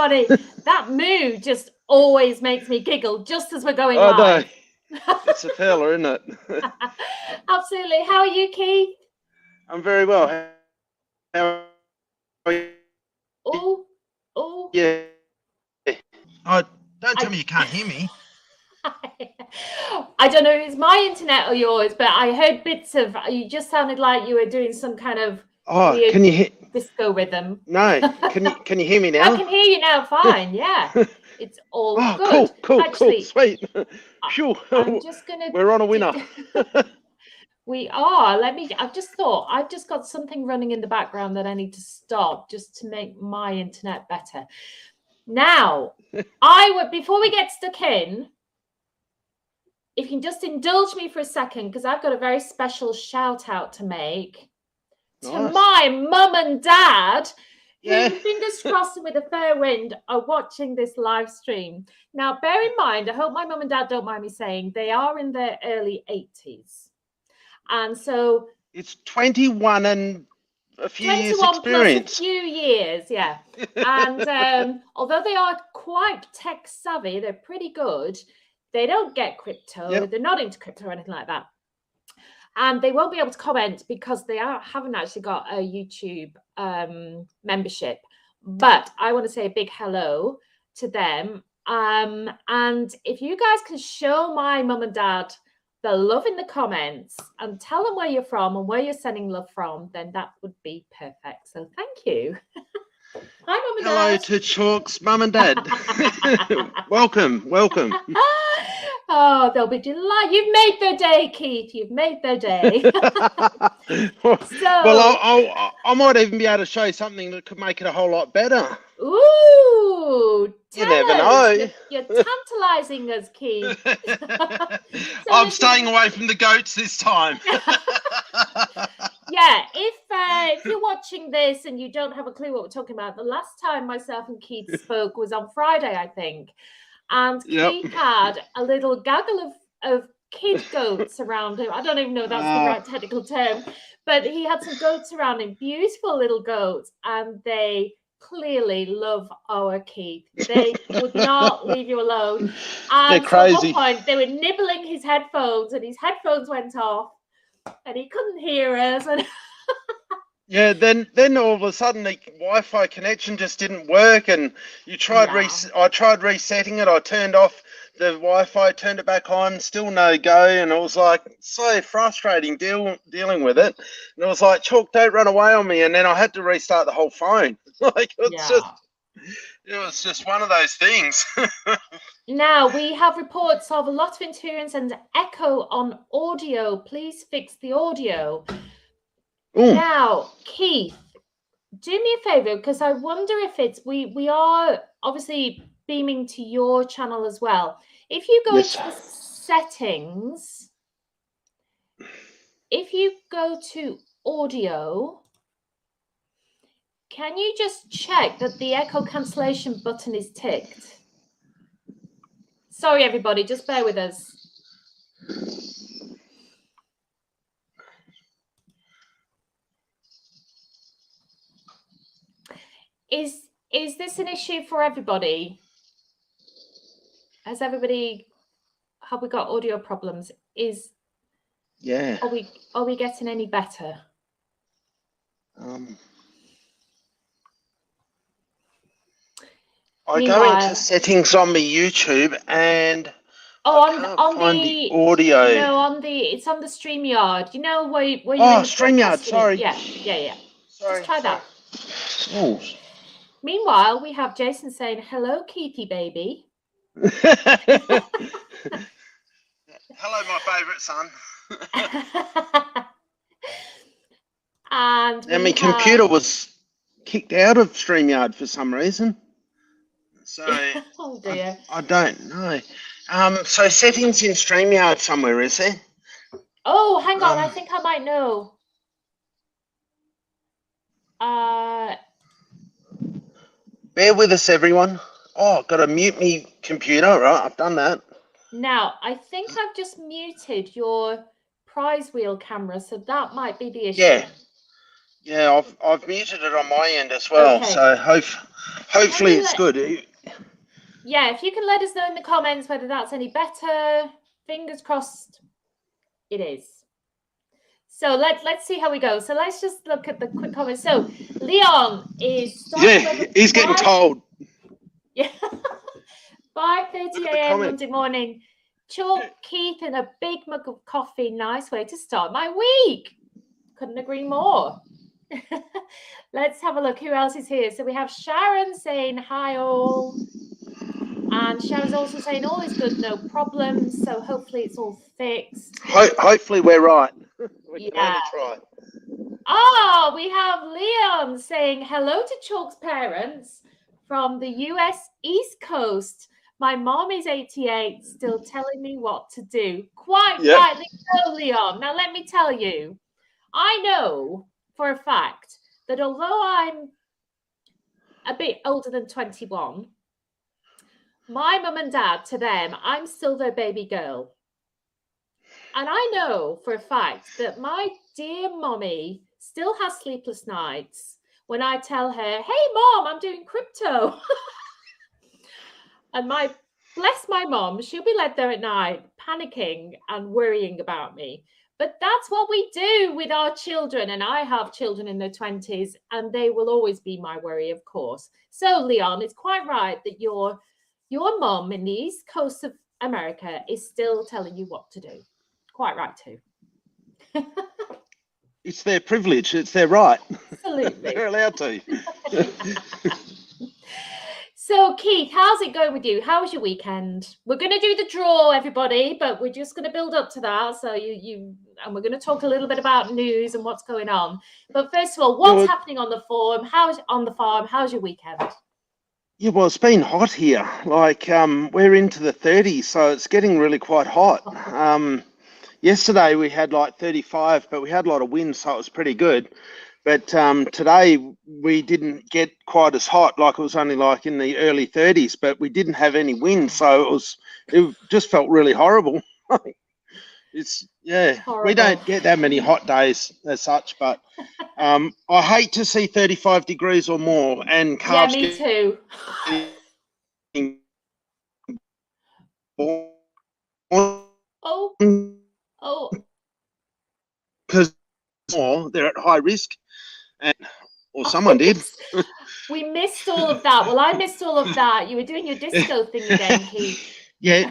funny. That moo just always makes me giggle just as we're going Oh, live. no. It's a fella, isn't it? Absolutely. How are you, Keith? I'm very well. How are you? Oh. Yeah. Oh, don't tell me you can't hear me. I don't know if it's my internet or yours, but I heard bits of, you just sounded like you were doing some kind of weird can you hear? disco rhythm. No, can you hear me now? I can hear you now, fine, yeah. It's all good. Cool, Actually, sweet. Sure. I'm just gonna... We're on a winner. We are. I've just got something running in the background that I need to stop just to make my internet better. Now, before we get stuck in, if you can just indulge me for a second, because I've got a very special shout out to make to my mum and dad, who, fingers crossed and with a fair wind, are watching this live stream. Now, bear in mind, I hope my mum and dad don't mind me saying, they are in their early 80s. And so... It's 21 and a few years experience. Plus a few years, yeah. And although they are quite tech savvy, they're pretty good. They don't get crypto. Yep. They're not into crypto or anything like that. And they won't be able to comment because they haven't actually got a YouTube membership. But I want to say a big hello to them. And if you guys can show my mum and dad the love in the comments and tell them where you're from and where you're sending love from, then that would be perfect. So thank you. Hi, Mum and Dad. Hello to Chalk's mum and dad. Welcome. Oh, they'll be delighted. You've made their day, Keith. You've made their day. Well, I might even be able to show something that could make it a whole lot better. Ooh, you never know. You're tantalising us, Keith. I'm staying away from the goats this time. Yeah, if you're watching this and you don't have a clue what we're talking about, the last time myself and Keith spoke was on Friday, I think. And Keith had a little gaggle of kid goats around him. I don't even know if that's the right technical term, but he had some goats around him, beautiful little goats, and they clearly love our Keith. They would not leave you alone. And they're crazy. At one point, they were nibbling his headphones, and his headphones went off, and he couldn't hear us. And yeah, then all of a sudden the Wi-Fi connection just didn't work, and I tried resetting it. I turned off the Wi-Fi, turned it back on, still no go, and it was like so frustrating dealing with it. And it was like, Chalk, don't run away on me, and then I had to restart the whole phone. Like it was just one of those things. Now we have reports of a lot of interference and echo on audio. Please fix the audio. Ooh. Now, Keith, do me a favor, because I wonder if it's we are obviously beaming to your channel as well. If you go to the settings, if you go to audio, can you just check that the echo cancellation button is ticked? Sorry, everybody, just bear with us. Is this an issue for everybody? Have we got audio problems? Are we getting any better? I go into settings on my YouTube and I can't find the audio. No, it's on the StreamYard. You know where you StreamYard, sorry. Yeah. Sorry, just try that. Oh. Meanwhile, we have Jason saying, hello, Keithy baby. Hello, my favourite son. And my computer was kicked out of StreamYard for some reason. So oh dear. I don't know. So settings in StreamYard somewhere, is there? Oh, hang on, I think I might know. Bear with us, everyone. Oh, got to mute me computer. Right, I've done that. Now, I think I've just muted your prize wheel camera, so that might be the issue. Yeah, I've muted it on my end as well. Okay. So hopefully it's good. Yeah, if you can let us know in the comments whether that's any better. Fingers crossed it is. So let's see how we go. So let's just look at the quick comments. So Leon is he's getting cold. Yeah. 5:30 a.m. Monday morning. Chalk Keith in a big mug of coffee. Nice way to start my week. Couldn't agree more. Let's have a look. Who else is here? So we have Sharon saying hi all. And Sharon's also saying all is good, no problems. So hopefully it's all fixed. Hopefully we're right. We can only try. Oh, we have Leon saying hello to Chalk's parents from the US East Coast. My mom is 88, still telling me what to do. Quite rightly so, Leon. Now, let me tell you, I know for a fact that although I'm a bit older than 21, my mum and dad, to them, I'm still their baby girl. And I know for a fact that my dear mommy still has sleepless nights when I tell her, hey, Mom, I'm doing crypto. And bless my mom, she'll be led there at night, panicking and worrying about me. But that's what we do with our children. And I have children in their 20s, and they will always be my worry, of course. So, Leon, it's quite right that your mom in the East Coast of America is still telling you what to do. Quite right, too. It's their privilege. It's their right. Absolutely. They're allowed to. So, Keith, how's it going with you? How was your weekend? We're going to do the draw, everybody, but we're just going to build up to that. So and we're going to talk a little bit about news and what's going on. But first of all, what's happening on the farm? How's your weekend? Yeah, well, it's been hot here. Like we're into the 30s, so it's getting really quite hot. Yesterday we had like 35, but we had a lot of wind, so it was pretty good. But today we didn't get quite as hot. Like it was only like in the early 30s, but we didn't have any wind, so it just felt really horrible. Horrible. We don't get that many hot days as such, but I hate to see 35 degrees or more and calves. Yeah, me too. Because they're at high risk, or someone did. We missed all of that. Well, I missed all of that. You were doing your disco thing again, Keith. Yeah,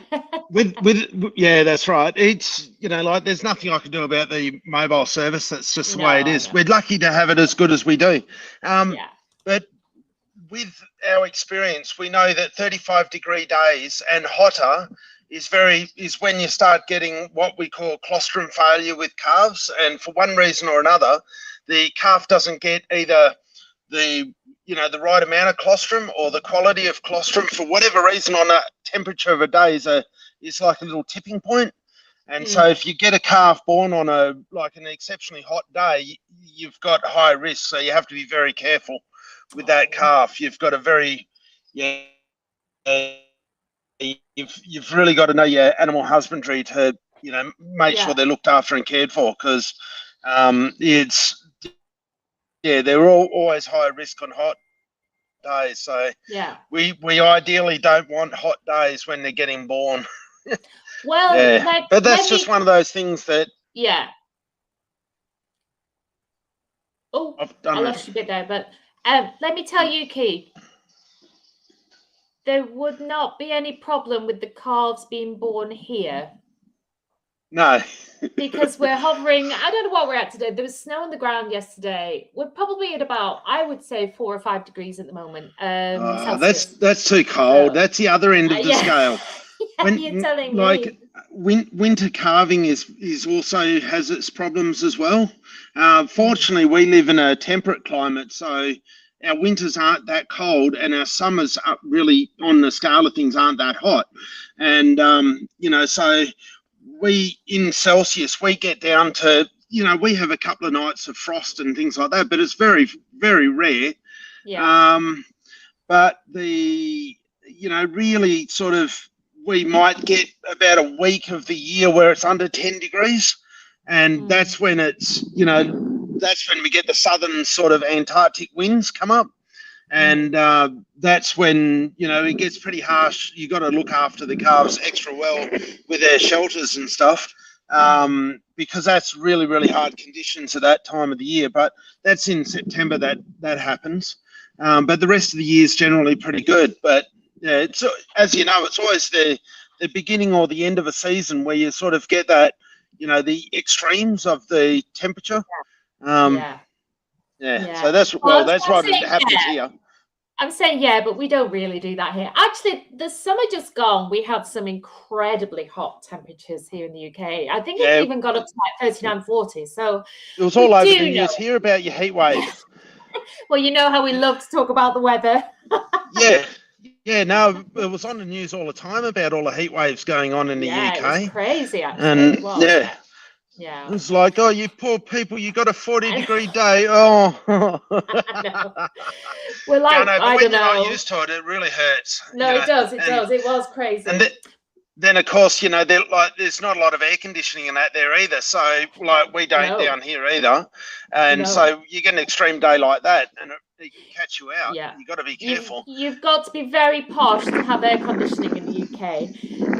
yeah, that's right. It's, like there's nothing I can do about the mobile service. That's just the way it is. We're lucky to have it as good as we do. But with our experience, we know that 35-degree days and hotter is when you start getting what we call colostrum failure with calves. And for one reason or another, the calf doesn't get either the right amount of colostrum or the quality of colostrum for whatever reason on a temperature of a day is like a little tipping point. And so if you get a calf born on an exceptionally hot day, you've got high risk. So you have to be very careful with that calf. You've got you've really got to know your animal husbandry to, make sure they're looked after and cared for, because they're always high risk on hot days. So we ideally don't want hot days when they're getting born. Well, but that's just one of those things that. Yeah. Oh, I lost you a bit there, but let me tell you, Keith, there would not be any problem with the calves being born here. No. Because we're hovering, I don't know what we're at today. There was snow on the ground yesterday. We're probably at about, I would say, 4 or 5 degrees at the moment. That's too cold. That's the other end of the scale. You're telling me. Winter calving also has its problems as well. Fortunately, we live in a temperate climate, so our winters aren't that cold, and our summers are really, on the scale of things, aren't that hot. And so we, in Celsius, we get down to, we have a couple of nights of frost and things like that, but it's very, very rare. But really sort of, we might get about a week of the year where it's under 10 degrees. And that's when it's, that's when we get the southern sort of Antarctic winds come up. And that's when, you know, it gets pretty harsh. You got to look after the calves extra well with their shelters and stuff, because that's really, really hard conditions at that time of the year. But that's in September that happens. But the rest of the year is generally pretty good. But yeah, it's, as you know, it's always the beginning or the end of a season where you sort of get that, you know, the extremes of the temperature. Yeah. So that's what happens here. I'm saying but we don't really do that here. Actually, the summer just gone, we had some incredibly hot temperatures here in the UK. I think it even got up to like 39, 40. So it was all over the news. Hear about your heat wave. Well, you know how we love to talk about the weather. Yeah, no, it was on the news all the time about all the heat waves going on in the UK. It was crazy, actually. And yeah. It's like, oh, you poor people, you got a 40-degree day. Oh. I know. We're like, but when you're not used to it, it really hurts. No, it does. It does. It was crazy. And then, of course, you know, there's not a lot of air conditioning in that there either. So, like, we don't down here either. And so you get an extreme day like that, and it can catch you out. Yeah. You've got to be careful. You've got to be very posh to have air conditioning in the UK.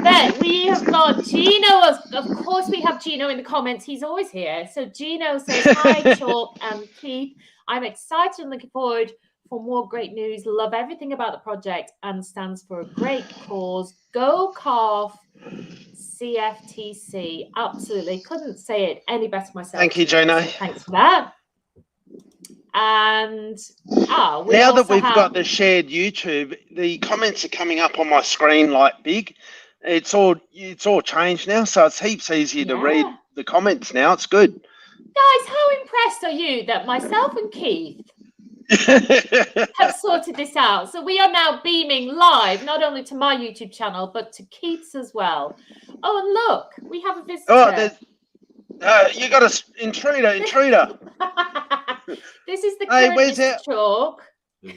Then we have got Gino. Of course, we have Gino in the comments. He's always here. So Gino says, hi, Chalk and Keith. I'm excited and looking forward for more great news. Love everything about the project and stands for a great cause. Go Calf CFTC. Absolutely. Couldn't say it any better myself. Thank you, Gino. So thanks for that. And now that we've got the shared YouTube, the comments are coming up on my screen like big. It's all changed now, so it's heaps easier to read the comments now. It's good. Guys, how impressed are you that myself and Keith have sorted this out? So we are now beaming live, not only to my YouTube channel, but to Keith's as well. Oh, and look, we have a visitor. Oh, you got an intruder. This is the current Chalk.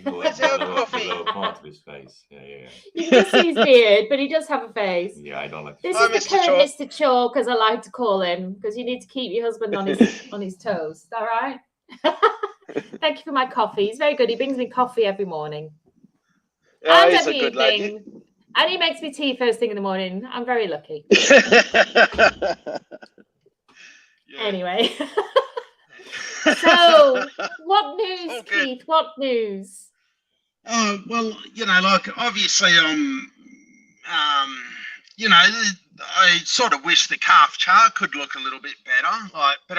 Where's our coffee? Part of his face. Yeah. You can just see his beard, but he does have a face. Yeah, I don't like. This is the current Mr. Chalk, as I like to call him, because you need to keep your husband on his toes. Is that right? Thank you for my coffee. He's very good. He brings me coffee every morning and every evening, and he makes me tea first thing in the morning. I'm very lucky. Anyway. So, what news, Keith? What news? Well, you know, like obviously, you know, I sort of wish the calf chart could look a little bit better. Like, but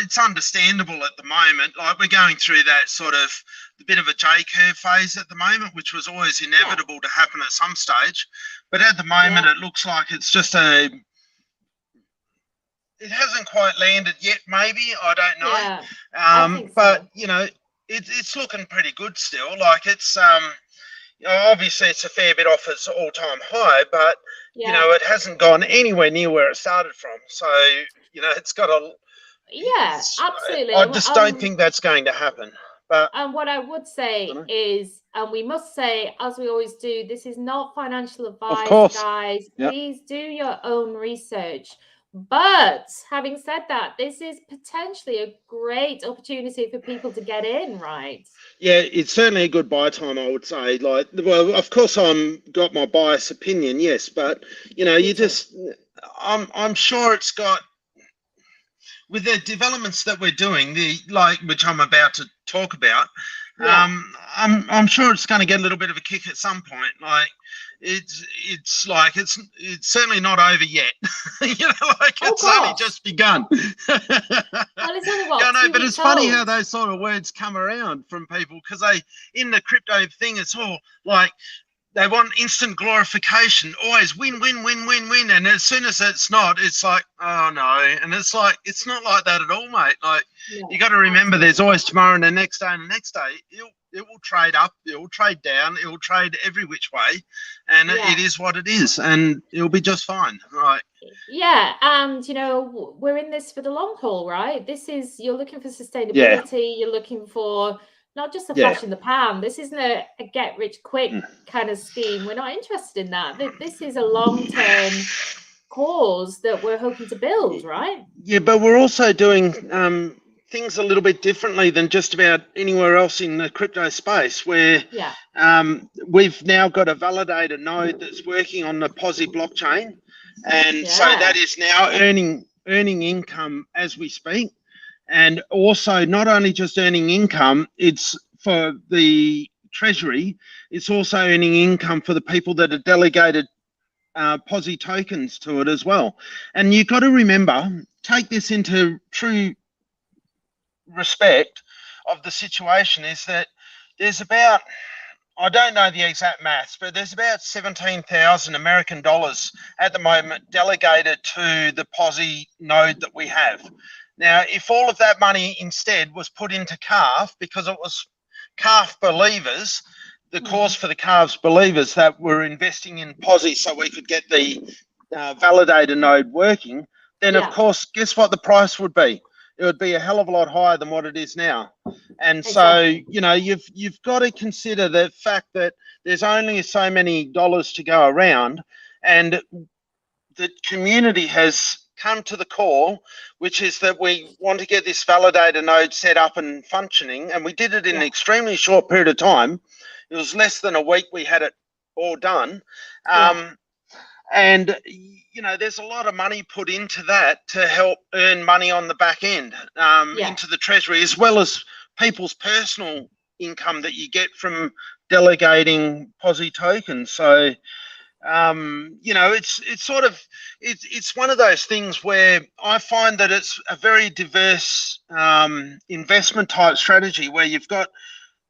it's understandable at the moment. Like, we're going through that sort of a bit of a J curve phase at the moment, which was always inevitable to happen at some stage. But at the moment, it looks like it's just it hasn't quite landed yet, maybe. I don't know. I think so. But, you know, it's looking pretty good still. Like, it's, you know, obviously it's a fair bit off its all-time high, but, you know, it hasn't gone anywhere near where it started from. So, you know, it's got a... Yeah, absolutely. I just don't think that's going to happen. But and what I would say is, and we must say, as we always do, this is not financial advice, guys. Please do your own research. But having said that, this is potentially a great opportunity for people to get in, right? Yeah, it's certainly a good buy time, I would say. Like, well, of course, got my biased opinion, yes, but you know, I'm sure it's got, with the developments that we're doing, which I'm about to talk about. I'm sure it's going to get a little bit of a kick at some point. Like, it's certainly not over yet. You know, like it's only just begun. Well, it's only what? Yeah, no, but it's funny how those sort of words come around from people, because in the crypto thing, it's all like they want instant glorification, always win, win, win, win, win, and as soon as it's not, it's like, oh no, and it's like it's not like that at all, mate. Like you got to remember, there's always tomorrow and the next day and the next day. It will trade up, it will trade down, it will trade every which way, and it is what it is, and it'll be just fine, right? Yeah, and you know, we're in this for the long haul, right? You're looking for sustainability, you're looking for not just a flash in the pan. This isn't a get rich quick kind of scheme. We're not interested in that. This is a long-term cause that we're hoping to build, right? Yeah, but we're also doing things a little bit differently than just about anywhere else in the crypto space, where we've now got a validator node that's working on the Posi blockchain, and so that is now earning income as we speak. And also not only just earning income, it's for the treasury, it's also earning income for the people that are delegated Posi tokens to it as well. And you've got to remember, take this into true respect of the situation, is that there's about, I don't know the exact maths, but there's about 17,000 American dollars at the moment delegated to the Posi node that we have. Now, if all of that money instead was put into Calf, because it was Calf believers, the cause for the Calves believers that were investing in Posi so we could get the validator node working, then of course, guess what the price would be? It would be a hell of a lot higher than what it is now. And so, you know, you've got to consider the fact that there's only so many dollars to go around, and the community has come to the call, which is that we want to get this validator node set up and functioning, and we did it in an extremely short period of time. It was less than a week we had it all done. And, you know, there's a lot of money put into that to help earn money on the back end into the treasury, as well as people's personal income that you get from delegating Posi tokens. So, you know, it's sort of, it's one of those things where I find that it's a very diverse investment type strategy, where you've got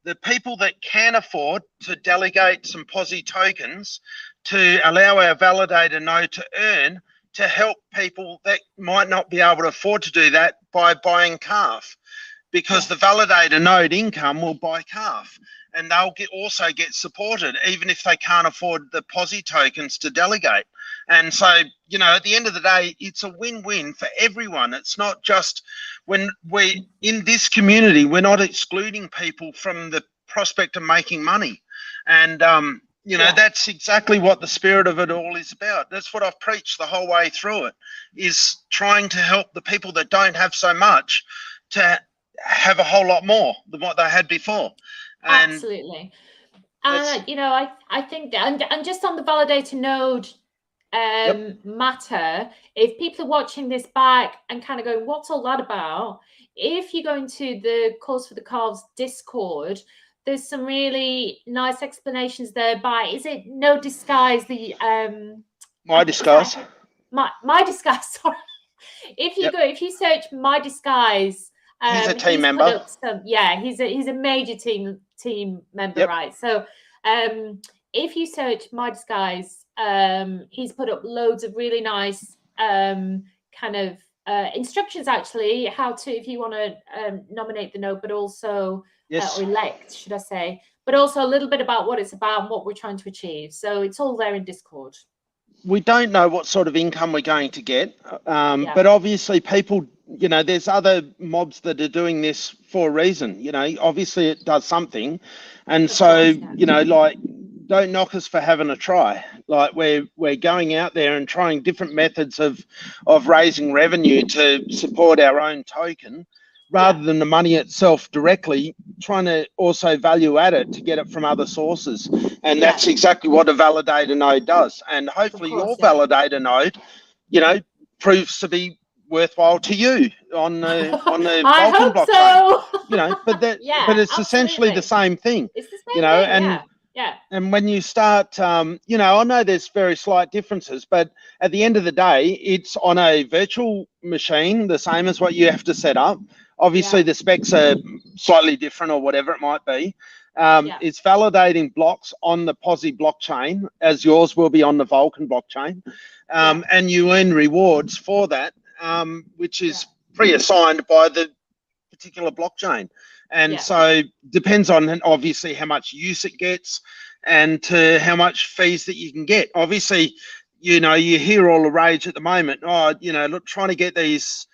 the people that can afford to delegate some Posi tokens to allow our validator node to earn, to help people that might not be able to afford to do that by buying Calf, because the validator node income will buy Calf, and they'll also get supported even if they can't afford the Posi tokens to delegate. And so, you know, at the end of the day, it's a win-win for everyone. It's not just, when we in this community, we're not excluding people from the prospect of making money. And you know, that's exactly what the spirit of it all is about. That's what I've preached the whole way through it, is trying to help the people that don't have so much to have a whole lot more than what they had before. And absolutely. You know, I think, and just on the validator node matter, if people are watching this back and kind of going, what's all that about? If you go into the Course for the Calves Discord, there's some really nice explanations there by, is it No Disguise, the My Disguise. My Disguise, sorry. If you go, if you search My Disguise, he's a team member. He's a major team member, right? So if you search My Disguise, he's put up loads of really nice kind of instructions, actually, how to, if you want to nominate the node, but also or elect, should I say, but also a little bit about what it's about and what we're trying to achieve. So it's all there in Discord. We don't know what sort of income we're going to get, but obviously people, you know, there's other mobs that are doing this for a reason. You know, obviously it does something, and you know, like, don't knock us for having a try. Like, we're going out there and trying different methods of raising revenue to support our own token, rather than the money itself directly, trying to also value add it to get it from other sources. And that's exactly what a validator node does. And hopefully your validator node, you know, proves to be worthwhile to you on the Vulcan blockchain. So. You know, but it's essentially the same thing. It's the same you know, thing, and and when you start, you know, I know there's very slight differences, but at the end of the day, it's on a virtual machine, the same as what you have to set up. Obviously, the specs are slightly different, or whatever it might be. It's validating blocks on the Posi blockchain, as yours will be on the Vulcan blockchain, and you earn rewards for that, which is pre-assigned by the particular blockchain. And so depends on, obviously, how much use it gets and to how much fees that you can get. Obviously, you know, you hear all the rage at the moment, you know, look, trying to get these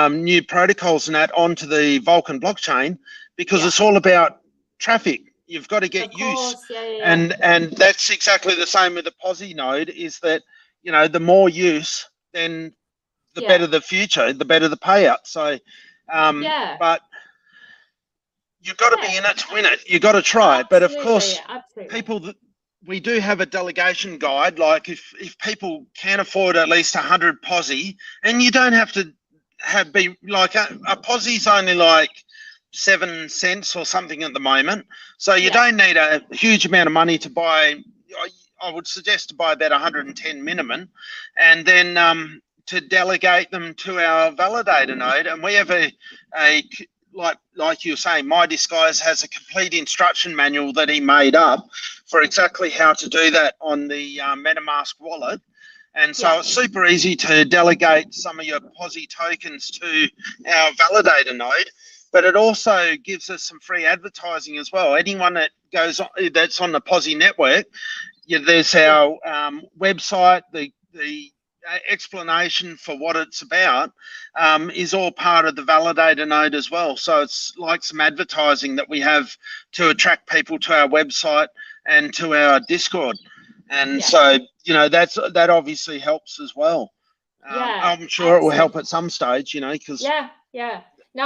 new protocols and that onto the Vulcan blockchain, because it's all about traffic. You've got to get use. And that's exactly the same with the Posi node, is that, you know, the more use, then the better the future, the better the payout. So But you've got to be in it to win it. You've got to try it. But of course, people that we do have a delegation guide. Like if people can afford at least 100 posi, and you don't have to be like a posi's only like 7 cents or something at the moment, so you don't need a huge amount of money to buy. I would suggest to buy about 110 minimum, and then to delegate them to our validator node. And we have a like you were saying, My Disguise has a complete instruction manual that he made up for exactly how to do that on the MetaMask wallet. And so it's super easy to delegate some of your posi tokens to our validator node. But it also gives us some free advertising as well. Anyone that goes on, that's on the posi network, there's our website, the explanation for what it's about is all part of the validator node as well. So it's like some advertising that we have to attract people to our website and to our Discord. And so, that obviously helps as well. I'm sure it will help at some stage, because No,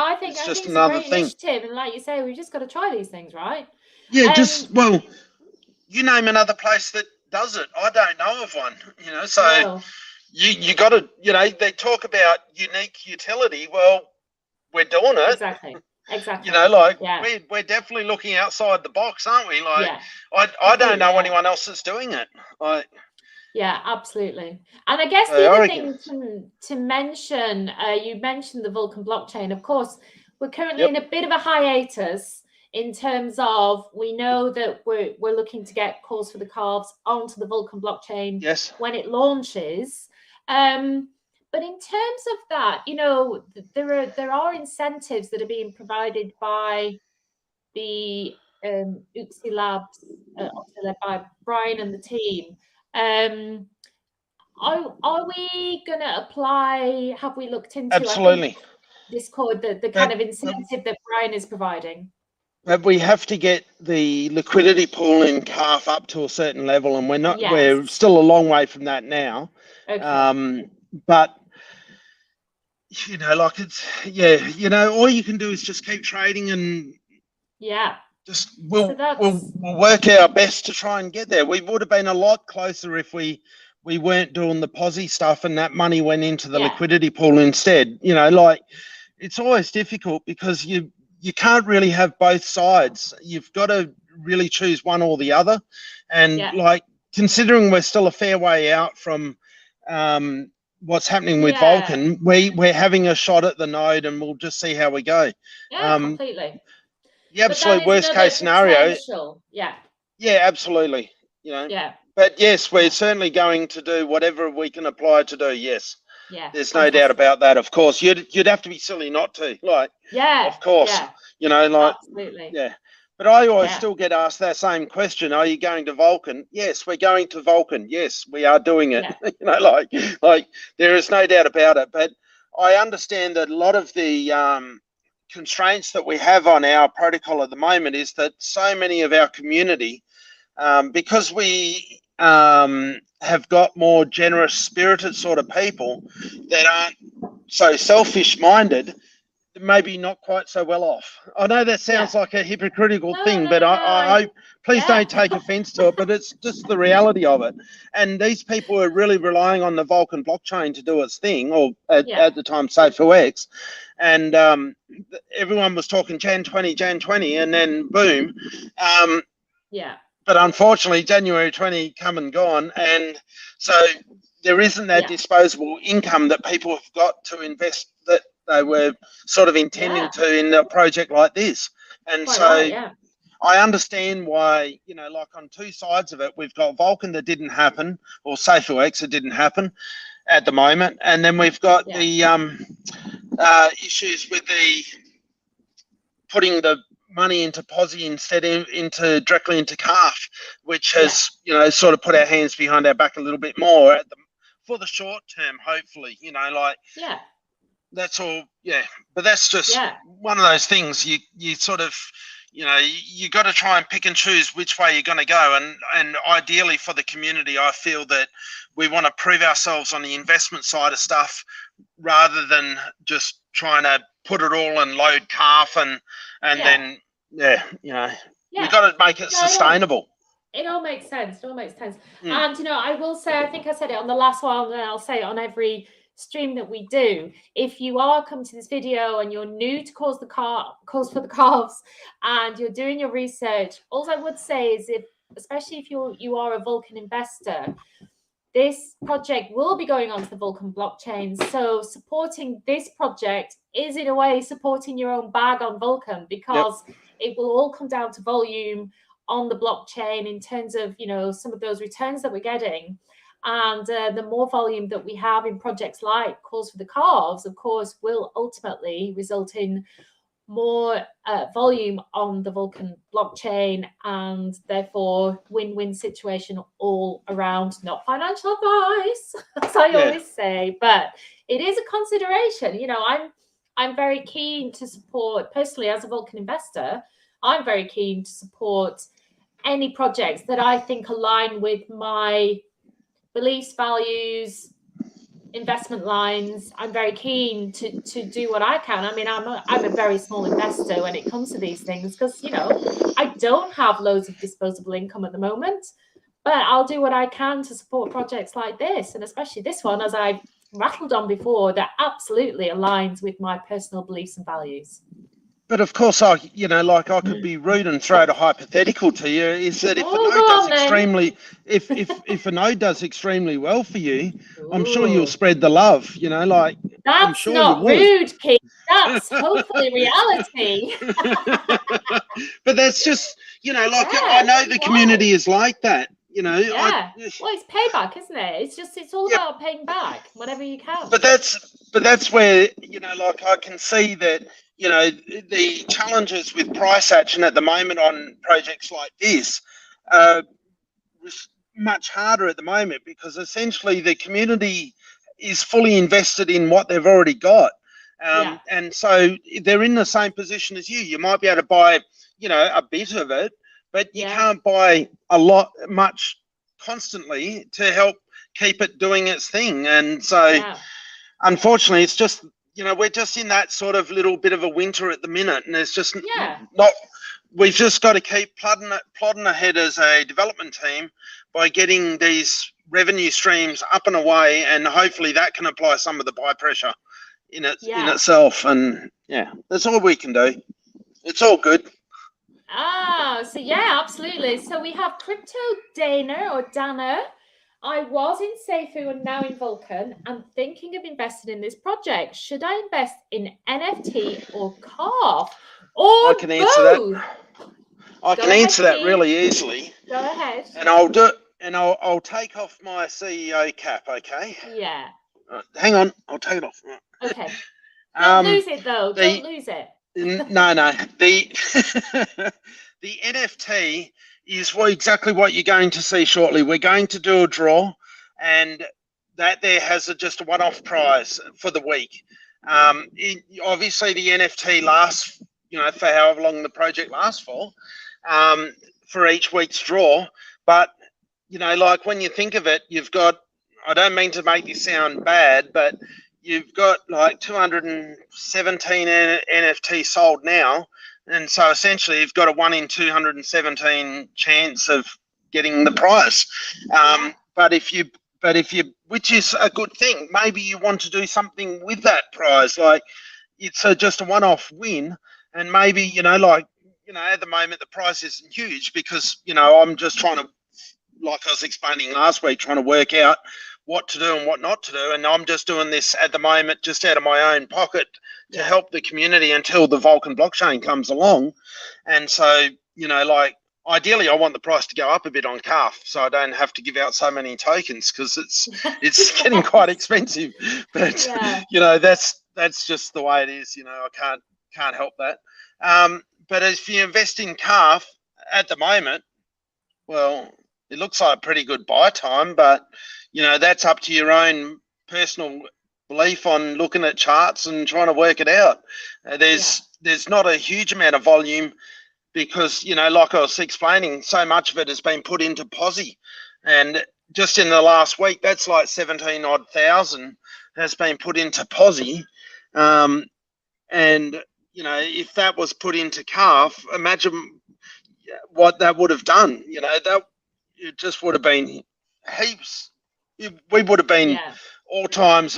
I think it's a great initiative, and like you say, we've just got to try these things, right? You name another place that does it. I don't know of one, so you got to, they talk about unique utility. Well, we're doing it. Exactly. We're definitely looking outside the box, aren't we? I don't know anyone else that's doing it. Absolutely. And I guess the other thing to mention, you mentioned the Vulcan blockchain. Of course, we're currently in a bit of a hiatus in terms of, we know that we're looking to get calls for the Calves onto the Vulcan blockchain when it launches. But in terms of that, there are incentives that are being provided by the Uxie Labs, led by Brian and the team. Are we going to apply? Have we looked into absolutely Discord, the kind of incentive that Brian is providing? But we have to get the liquidity pool in Calf up to a certain level, and we're still a long way from that now. But all you can do is just keep trading, and we'll work our best to try and get there. We would have been a lot closer if we weren't doing the posi stuff and that money went into the liquidity pool instead. It's always difficult because you can't really have both sides. You've got to really choose one or the other. And considering we're still a fair way out from what's happening with Vulcan, we're having a shot at the node, and we'll just see how we go. Completely. The absolute worst case scenario. Absolutely. But yes, we're certainly going to do whatever we can apply to do. Yes. There's no doubt about that. Of course, you'd have to be silly not to. Of course. Absolutely. But I always still get asked that same question. Are you going to Vulcan? Yes, we're going to Vulcan. Yes, we are doing it. There is no doubt about it. But I understand that a lot of the constraints that we have on our protocol at the moment is that so many of our community, because we have got more generous spirited sort of people that aren't so selfish minded, maybe not quite so well off. I know that sounds like a hypocritical thing, but I please don't take offense to it, but it's just the reality of it. And these people are really relying on the Vulcan blockchain to do its thing, or at the time SafeOX, and everyone was talking Jan 20, and then boom. But unfortunately, January 20 come and gone, and so there isn't that disposable income that people have got to invest that they were sort of intending to in a project like this. And I understand why, on two sides of it, we've got Vulcan that didn't happen, or SafeOX that didn't happen at the moment, and then we've got the issues with the putting the money into posi instead directly into Calf, which has sort of put our hands behind our back a little bit more for the short term, hopefully. That's all. But that's just one of those things. You sort of you got to try and pick and choose which way you're going to go, and ideally for the community, I feel that we want to prove ourselves on the investment side of stuff rather than just trying to put it all and load calf and then we got to make it sustainable. It all makes sense. It all makes sense. And I will say, I think I said it on the last one, and I'll say it on every stream that we do. If you are coming to this video and you're new to Calls for the Calves and you're doing your research, all I would say is, especially if you are a Vulcan investor, this project will be going onto the Vulcan blockchain. So supporting this project is in a way supporting your own bag on Vulcan, because it will all come down to volume on the blockchain in terms of, some of those returns that we're getting. And the more volume that we have in projects like Calls for the Calves, of course, will ultimately result in more volume on the Vulcan blockchain, and therefore win-win situation all around. Not financial advice, as I always say, but it is a consideration. I'm very keen to support, personally as a Vulcan investor, I'm very keen to support any projects that I think align with my beliefs, values, investment lines. I'm very keen to do what I can. I mean, I'm a very small investor when it comes to these things, because I don't have loads of disposable income at the moment, but I'll do what I can to support projects like this, and especially this one, as I've rattled on before, that absolutely aligns with my personal beliefs and values. But of course, I could be rude and throw out a hypothetical to you. Is that if if a node does extremely well for you, I'm sure you'll spread the love. That's sure not rude, Keith. That's hopefully reality. But that's just I know the community is like that. Well, it's payback, isn't it? It's all about paying back whatever you can. But that's where I can see that. The challenges with price action at the moment on projects like this was much harder at the moment, because essentially the community is fully invested in what they've already got. And so they're in the same position as you. You might be able to buy, a bit of it, but you can't buy much constantly to help keep it doing its thing. And so unfortunately, it's just, we're just in that sort of little bit of a winter at the minute, and it's just we've just got to keep plodding ahead as a development team by getting these revenue streams up and away, and hopefully that can apply some of the buy pressure in itself. And that's all we can do. It's all good. So absolutely. So we have Crypto Dana. I was in Seifu and now in Vulcan. I'm thinking of investing in this project. Should I invest in NFT or Calf? Or I can answer both? that. I can answer that really easily. Go ahead. And I'll do it. And I'll take off my CEO cap. Okay. Yeah. Hang on. I'll take it off. Okay. Don't lose it though. Don't lose it. No. The NFT is exactly what you're going to see shortly. We're going to do a draw, and that there has just a one-off prize for the week. Obviously, the NFT lasts, for however long the project lasts for each week's draw. But, when you think of it, you've got, I don't mean to make this sound bad, but you've got 217 NFT sold now. And so essentially you've got a 1 in 217 chance of getting the prize. But if you, which is a good thing, maybe you want to do something with that prize. It's just a one-off win. And maybe, at the moment the price isn't huge because, I'm just trying to, like I was explaining last week, trying to work out what to do and what not to do. And I'm just doing this at the moment just out of my own pocket to help the community until the Vulcan blockchain comes along. And so, ideally I want the price to go up a bit on Calf so I don't have to give out so many tokens, because it's getting quite expensive. But, that's just the way it is. I can't help that. But if you invest in Calf at the moment, well, it looks like a pretty good buy time, but that's up to your own personal belief on looking at charts and trying to work it out. There's not a huge amount of volume because, like I was explaining, so much of it has been put into Posi. And just in the last week, that's like 17,000 has been put into Posi. And, you know, if that was put into calf, imagine what that would have done. You know, that it just would have been heaps. We would have been all time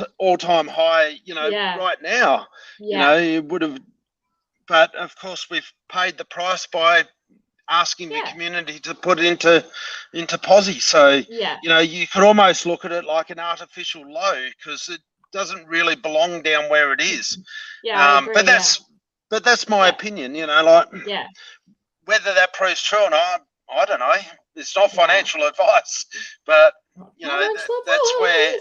high, you know, right now. You know, it would have, but of course we've paid the price by asking the community to put it into Posy. So, you know, you could almost look at it like an artificial low, because it doesn't really belong down where it is. I agree, but that's my opinion, you know, like whether that proves true or not, I don't know. It's not financial advice, but you know, that's where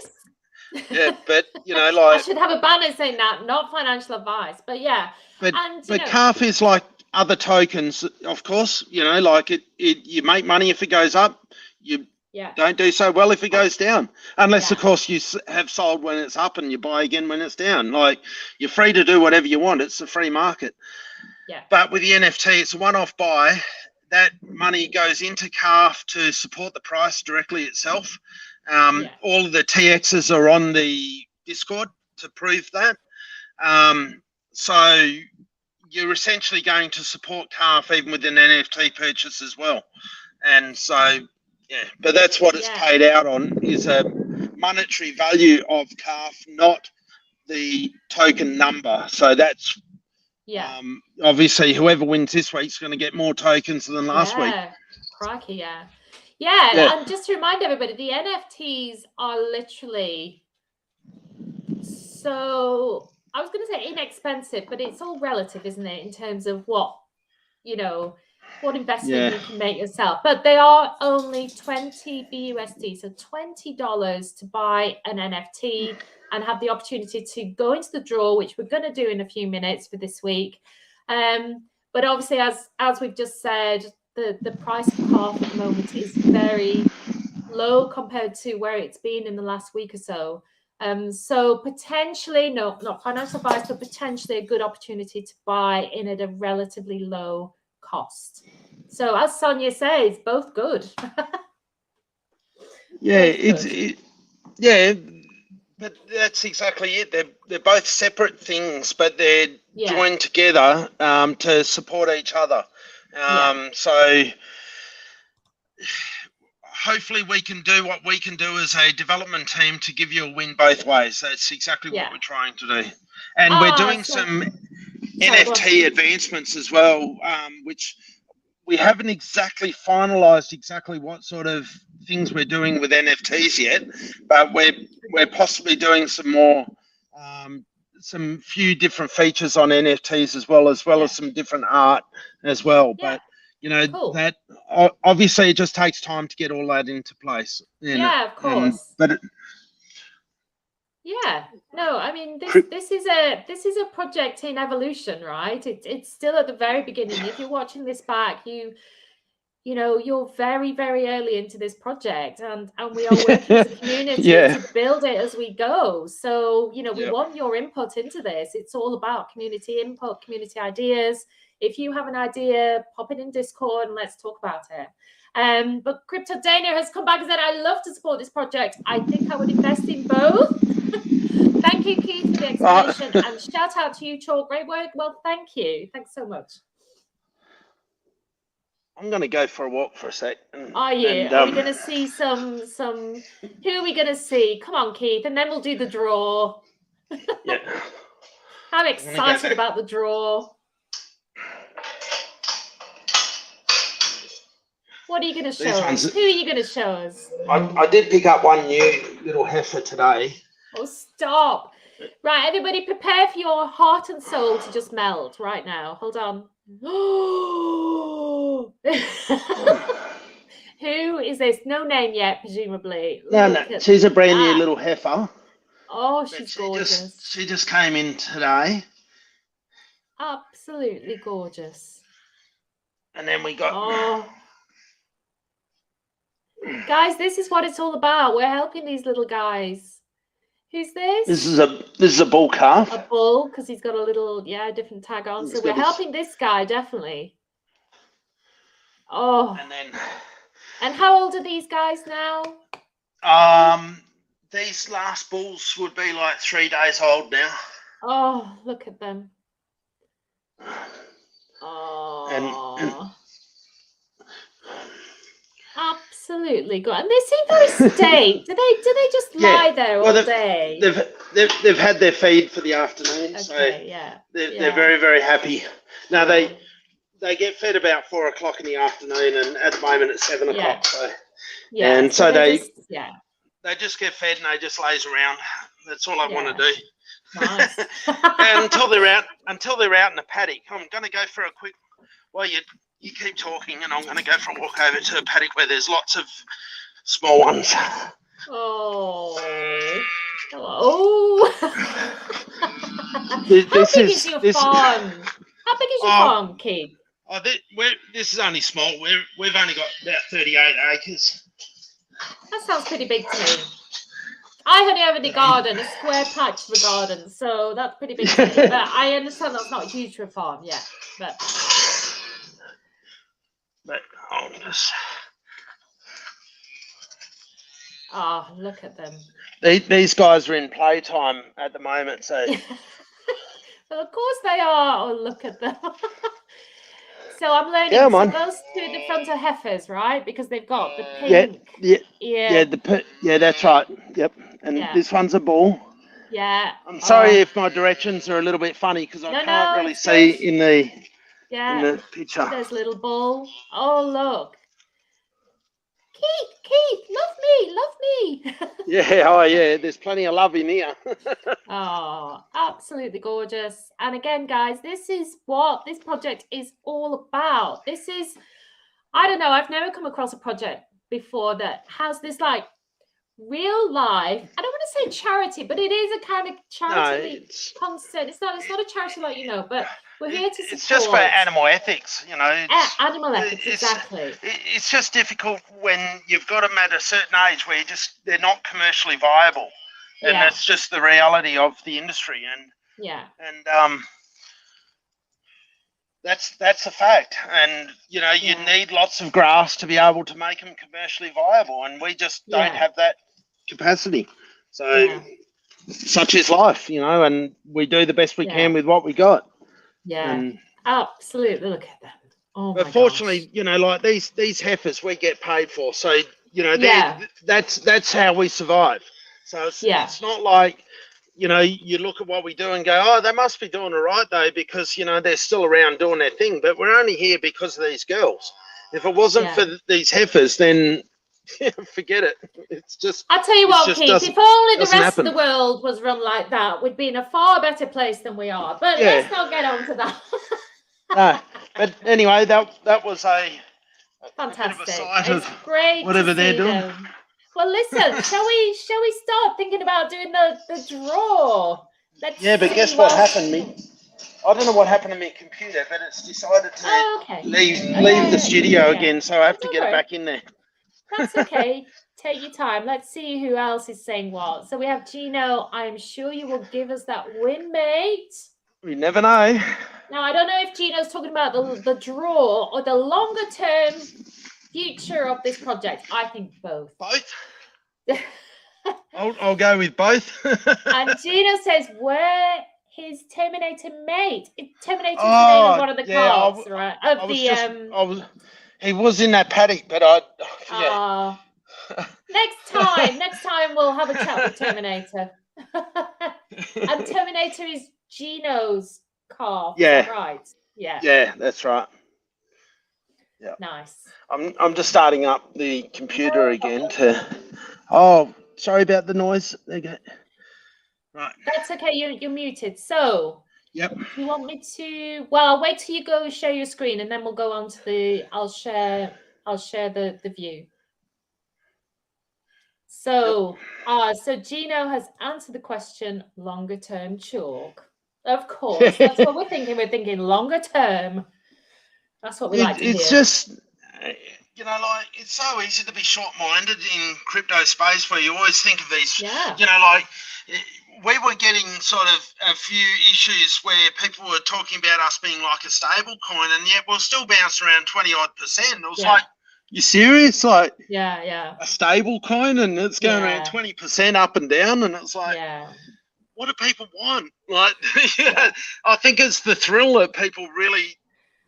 but you know, like I should have a banner saying that, not financial advice, but but calf is like other tokens, of course, you know, like it you make money if it goes up, you don't do so well if it goes down, unless of course you have sold when it's up and you buy again when it's down. Like, you're free to do whatever you want, it's a free market. But with the NFT, it's a one-off buy. That money goes into calf to support the price directly itself. All of the TXs are on the Discord to prove that. So you're essentially going to support calf even with an NFT purchase as well. And so, but that's what it's paid out on, is a monetary value of calf, not the token number. So that's obviously whoever wins this week's going to get more tokens than last week. Crikey, and just to remind everybody, the NFTs are literally, so I was going to say inexpensive, but it's all relative, isn't it, in terms of what, you know, what investment you can make yourself. But they are only 20 BUSD, so $20 to buy an NFT and have the opportunity to go into the draw, which we're going to do in a few minutes for this week. But obviously, as we've just said, the price of calf at the moment is very low compared to where it's been in the last week or so. So potentially, no, not financial advice, but potentially a good opportunity to buy in at a relatively low cost. So as Sonia says, both good. But that's exactly it. They're both separate things, but they're joined together to support each other. So hopefully we can do what we can do as a development team to give you a win both ways. That's exactly what we're trying to do. And we're doing some NFT advancements as well, which we haven't exactly finalized exactly what sort of things we're doing with NFTs yet, but we're possibly doing some more, some few different features on NFTs as well as some different art as well. But you know, that obviously it just takes time to get all that into place. Of course. But no, I mean, this is a project in evolution, right? It's still at the very beginning. If you're watching this back, you know, you're very, very early into this project, and we are working as a community to build it as we go. So, you know, we want your input into this. It's all about community input, community ideas. If you have an idea, pop it in Discord and let's talk about it. But Crypto Dana has come back and said, I love to support this project. I think I would invest in both. Thank you, Keith, for the explanation. And shout out to you, Chalk. Great work. Well, thank you. Thanks so much. I'm going to go for a walk for a sec. Are you? Are we going to see some? Who are we going to see? Come on, Keith, and then we'll do the draw. I'm excited about the draw. What are you going to show us? Who are you going to show us? I did pick up one new little heifer today. Oh, stop. Right, everybody prepare for your heart and soul to just melt right now. Hold on. Who is this? No name yet, presumably. No, she's a brand new little heifer. Oh, she's gorgeous. She just came in today. Absolutely gorgeous. And then we got... Guys, this is what it's all about. We're helping these little guys. Who's this? This is a bull calf. A bull, because he's got a little, different tag on. So we're helping this guy, definitely. Oh. And how old are these guys now? These last bulls would be like 3 days old now. Oh, look at them. Oh, absolutely good. And they seem very sedate. Do they just lie there all day? They've had their feed for the afternoon, so they're very, very happy. Now they get fed about 4 o'clock in the afternoon, and at the moment it's 7 o'clock. So so they just get fed and they just laze around. That's all I want to do. Nice. And until they're out in the paddock. I'm going to go for a quick. Well, you keep talking, and I'm going to go for a walk over to a paddock where there's lots of small ones. Oh. How big is your farm? How big is your farm, Keith? This is only small. We've only got about 38 acres. That sounds pretty big to me. I only have a garden, a square patch of a garden, so that's pretty big to me. But I understand that's not huge for a farm, But I'll just. Look at them. These guys are in playtime at the moment, so. Well, of course they are. Oh, look at them. So I'm learning. Yeah, so those two at the front are heifers, right? Because they've got the pink. Yeah, that's right. Yep. And this one's a bull. Yeah. I'm sorry if my directions are a little bit funny because I can't really see in the picture. There's little bull. Oh, look. Keith, love me. Yeah, there's plenty of love in here. Oh, absolutely gorgeous. And again, guys, this is what this project is all about. I don't know, I've never come across a project before that has this like real life, I don't want to say charity, but it is a kind of charity concept. It's not a charity like, but we're here to support. It's just for animal ethics, Animal ethics, exactly. It's just difficult when you've got them at a certain age where they're not commercially viable. And that's just the reality of the industry. And that's a fact. And, you need lots of grass to be able to make them commercially viable. And we just don't have that capacity. So such is life, and we do the best we can with what we got. And absolutely. Look at them. Oh, but fortunately, like these heifers we get paid for. So, that's how we survive. So it's not like, you look at what we do and go, oh, they must be doing all right though, because, they're still around doing their thing. But we're only here because of these girls. If it wasn't for these heifers, then forget it. It's just. I'll tell you what, Keith, if only the rest of the world was run like that, we'd be in a far better place than we are. But let's not get on to that. No, but anyway, that was a fantastic. It's great. Whatever they're doing. Them. Well, listen, shall we start thinking about doing the draw? But guess what happened? I don't know what happened to my computer, but it's decided to leave the studio again, so I have to get it back in there. That's okay. Take your time. Let's see who else is saying what. So we have Gino. I'm sure you will give us that win, mate. We never know. Now, I don't know if Gino's talking about the draw or the longer term future of this project. I think both. Both? I'll go with both. And Gino says, where his Terminator mate? Terminator's the name of one of the calves, right? He was in that paddock, but Next time we'll have a chat with Terminator. And Terminator is Gino's calf. Yeah. Right. Yeah. Yeah, that's right. Yeah. Nice. I'm just starting up the computer again to. Oh, sorry about the noise. There you go. Right. That's okay. You're muted. So. Yep. You want me to? Well, I'll wait till you go share your screen, and then we'll go on to the. I'll share the view. So, so Gino has answered the question. Longer term chalk. Of course, that's what we're thinking. We're thinking longer term. That's what we like to hear. It's just, it's so easy to be short-minded in crypto space where you always think of these, we were getting sort of a few issues where people were talking about us being like a stable coin, and yet we'll still bounce around 20-odd%. It was like, you serious? Like, a stable coin, and it's going around 20% up and down, and it's like, what do people want? Like, yeah, I think it's the thrill that people really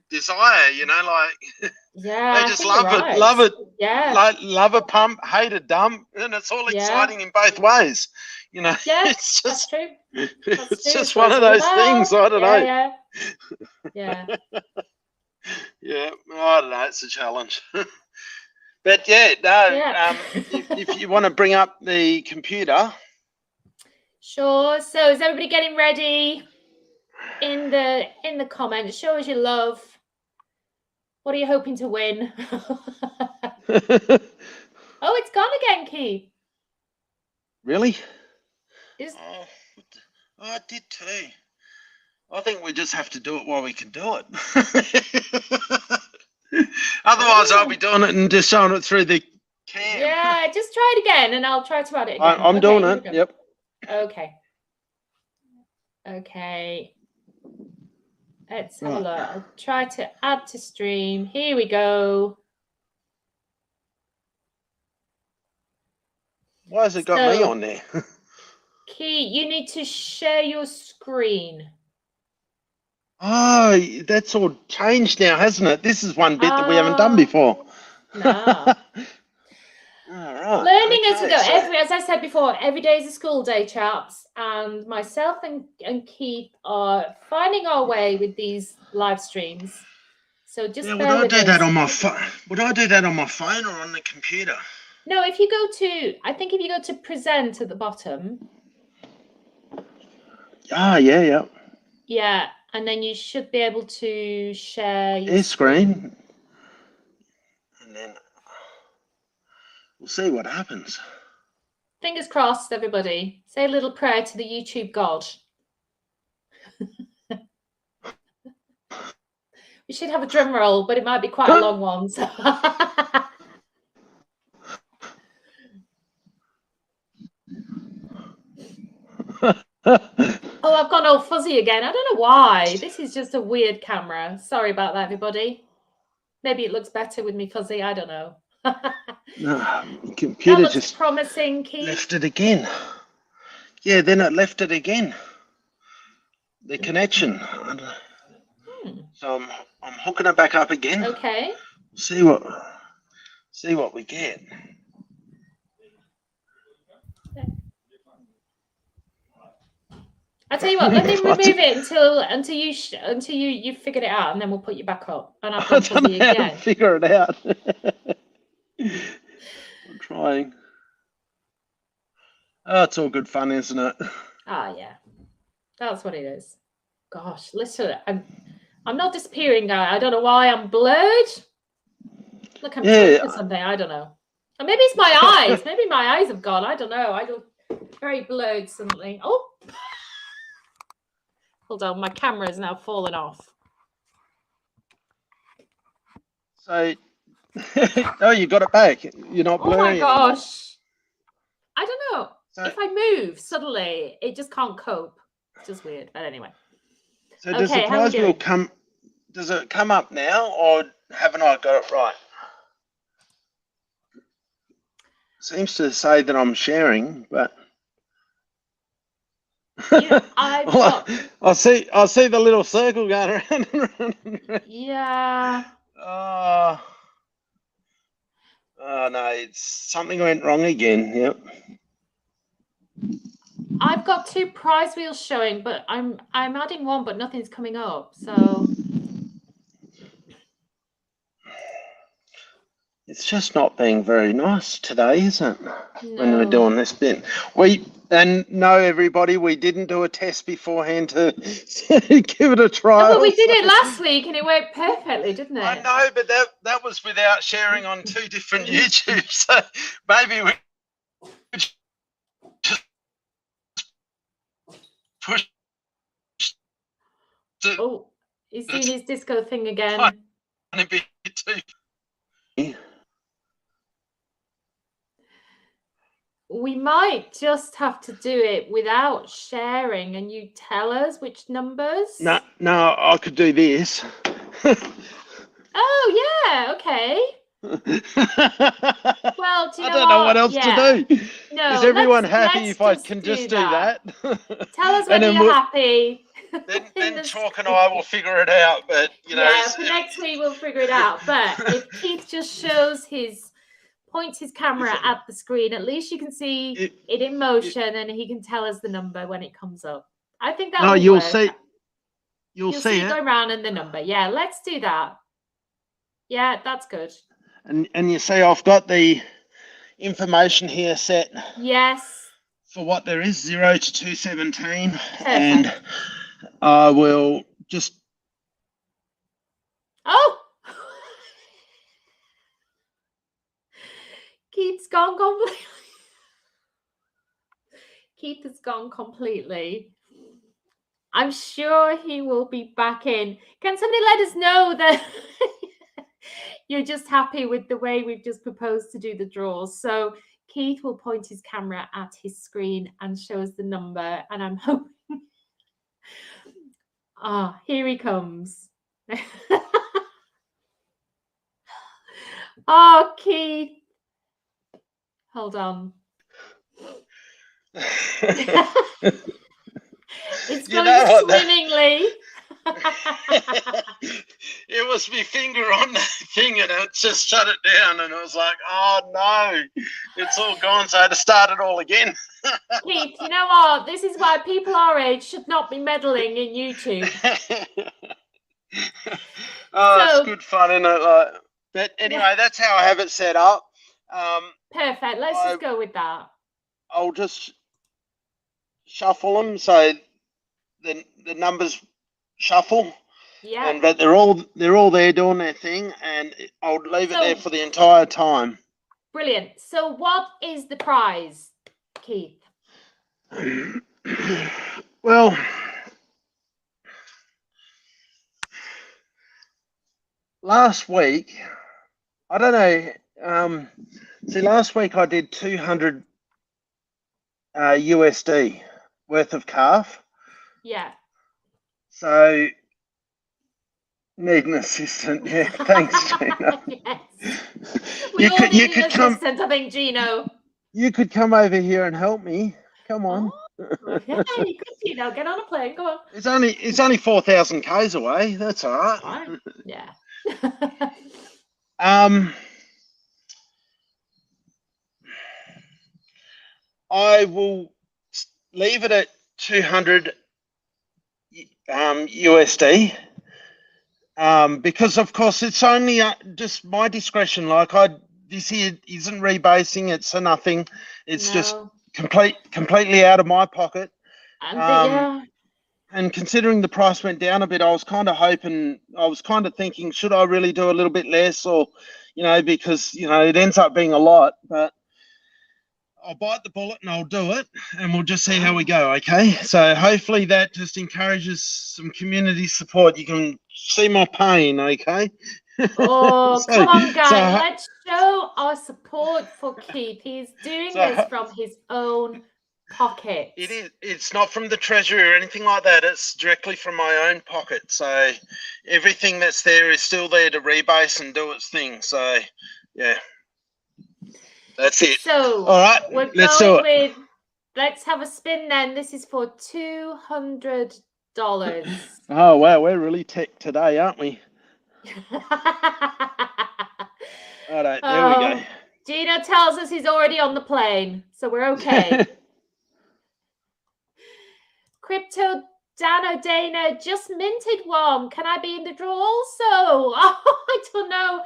desire, you know, like Yeah, they just love it, Yeah, like love a pump, hate a dump, and it's all exciting in both ways, you know. yeah, It's just, that's true. it's just That's what one it's of all those things. I don't know. Yeah, yeah. Yeah, I don't know. It's a challenge. But yeah, no. Yeah. If you want to bring up the computer. Sure. So is everybody getting ready? In the comments, show us your love. What are you hoping to win? Oh, it's gone again, Keith. Really? Is Oh, I did too. I think we just have to do it while we can do it. Otherwise, I'll be doing it and just showing it through the cam. Yeah, just try it again, and I'll try to add it again. I'm doing it. Yep. Okay. Okay. Let's have a look. I'll try to add to stream. Here we go. Why has it got me on there? Key, you need to share your screen. Oh, that's all changed now, hasn't it? This is one bit that we haven't done before. No. All right. Learning as we go. As I said before, every day is a school day, chaps. And myself and Keith are finding our way with these live streams. So just would I do that on my phone? Would I do that on my phone or on the computer? No, if you go to, I think if you go to present at the bottom. Ah, yeah. Yeah, and then you should be able to share your screen. And then we'll see what happens. Fingers crossed, everybody. Say a little prayer to the YouTube God. We should have a drum roll, but it might be quite a long one. So. Oh, I've gone all fuzzy again. I don't know why. This is just a weird camera. Sorry about that, everybody. Maybe it looks better with me fuzzy. I don't know. No, computer that just promising, Keith. left it again. Yeah, then it left it again. The connection. So I'm hooking it back up again. Okay. See what we get. I tell you what, let me remove it until you figured it out, and then we'll put you back up. And I've gone fuzzy again. How to figure it out. I'm trying. Oh, it's all good fun, isn't it? Ah, yeah, that's what it is. Gosh, listen, I'm not disappearing, guy. I don't know why I'm blurred. Look, I'm or something. I don't know. Or maybe it's my eyes. Maybe my eyes have gone. I don't know. I look very blurred suddenly. Oh. Hold on, my camera is now falling off. So, oh, you got it back. You're not blurry. Oh my gosh. Anymore. I don't know. So, if I move suddenly, it just can't cope. It's just weird. But anyway. So does the prize wheel come? Does it come up now, or haven't I got it right? Seems to say that I'm sharing, but. Yeah, I see the little circle going around and around. Yeah. Oh no, it's something went wrong again. Yep. I've got 2 prize wheels showing, but I'm adding one, but nothing's coming up. So it's just not being very nice today, is it? No. When we're doing this bit. No, everybody, we didn't do a test beforehand to give it a try. No, but we did it last week and it worked perfectly, didn't it? I know, but that was without sharing on 2 different YouTubes. So maybe we just push. Oh, he's doing his disco thing again. We might just have to do it without sharing, and you tell us which numbers. No, I could do this. Oh yeah, okay. Well, do you I know don't know what else Yeah. to do. No, Is everyone happy let's if I just can do just do that. that? Tell us And when then you're happy. then Chalk and I will figure it out. But you know, Yeah, for next week we'll figure it out. But if Keith just points his camera at the screen, at least you can see it in motion, and he can tell us the number when it comes up. I think that will you'll work. see. You'll see it going round in the number. Yeah, let's do that. Yeah, that's good. And you see, I've got the information here set. Yes. For what there is, 0 to 217, Perfect. and I will just. Oh, Keith's gone completely. Keith has gone completely. I'm sure he will be back in. Can somebody let us know that you're just happy with the way we've just proposed to do the draws? So Keith will point his camera at his screen and show us the number. And I'm hoping. Here he comes. Oh, Keith. Hold on. It's going swimmingly. It was my finger on the thing and it just shut it down, and I was like, oh no, it's all gone, so I had to start it all again. Keith, you know what? This is why people our age should not be meddling in YouTube. It's good fun, isn't it? But anyway, that's how I have it set up. Perfect. Let's just go with that. I'll just shuffle them so the numbers shuffle. Yeah. But they're all there doing their thing, and I'll leave it there for the entire time. Brilliant. So what is the prize, Keith? Well, last week, I don't know. See, last week I did 200 USD worth of calf. Yeah. So need an assistant. Yeah, thanks, Gino. Yes. We all need an assistant, I think, Gino. You could come over here and help me. Come on. Oh, yeah, you could, Gino. Get on a plane. Go on. It's only 4,000 k's away. That's all right. Fine. Yeah. I will leave it at 200 USD. Because of course it's only just my discretion. This here isn't rebasing. It's for nothing. It's just completely out of my pocket. And considering the price went down a bit, I was kind of thinking, should I really do a little bit less, or, because, it ends up being a lot, but I'll bite the bullet and I'll do it, and we'll just see how we go. Okay. So hopefully that just encourages some community support. You can see my pain. Okay. Oh, come on, guys. Let's show our support for Keith. He's doing this from his own pocket. It is. It's not from the treasury or anything like that. It's directly from my own pocket. So everything that's there is still there to rebase and do its thing. So yeah, that's it. So all right, let's do it. Let's have a spin then. This is for $200. Oh wow, we're really tech today, aren't we? All right, there we go. Gino tells us he's already on the plane, so we're okay. Crypto Dano Dana just minted one. Can I be in the draw also? Oh, I don't know.